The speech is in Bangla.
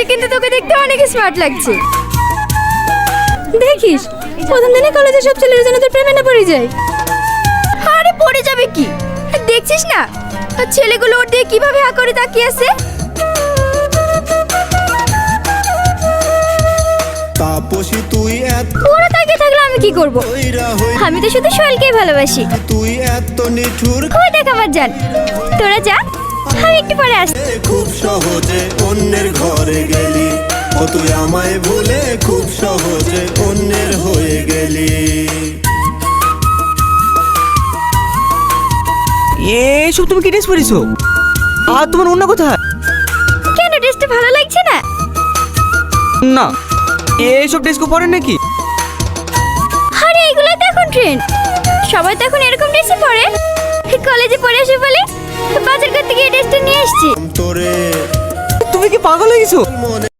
হয়েছে, কিন্তু তোকে দেখতে অনেক স্মার্ট লাগছে। দেখিস, প্রথম দিনে কলেজে সব ছেলের জন্য তোর প্রেমে না পড়ে যায়। আরে পড়ে যাবে কি, দেখছিস না ছেলেগুলো ওর দিয়ে কিভাবে হা করে তাকিয়ে আছে। তাপসী তুই এত ওরা তাকিয়ে থাকলে আমি কি করব? আমি তো শুধু সোহেলকেই ভালোবাসি। তুই এত নিঠুর ওই দেখ আমার জান, তোরা যা, আমি একটু পরে আসছি। খুব সহজে অন্যের ঘরে গেলি, ও তুই আমায় ভুলে খুব সহজে অন্যের হয়ে গেলি। এসব তুমি কি ড্রেস পরেছো? আর তোমার অন্য কোথায়? কেন ড্রেসটা ভালো লাগছে না? না, এইসব ড্রেস কেউ পরেন নাকি? আরে এগুলোই তো এখন ট্রেন্ড, সবাই তো এখন এরকম ড্রেসই পরে। কলেজে পরে আসে বলে বাজার করতে গিয়ে ড্রেসটা নিয়ে এসেছি। তোরে তুমি কি পাগল হয়ে গেছো? মনে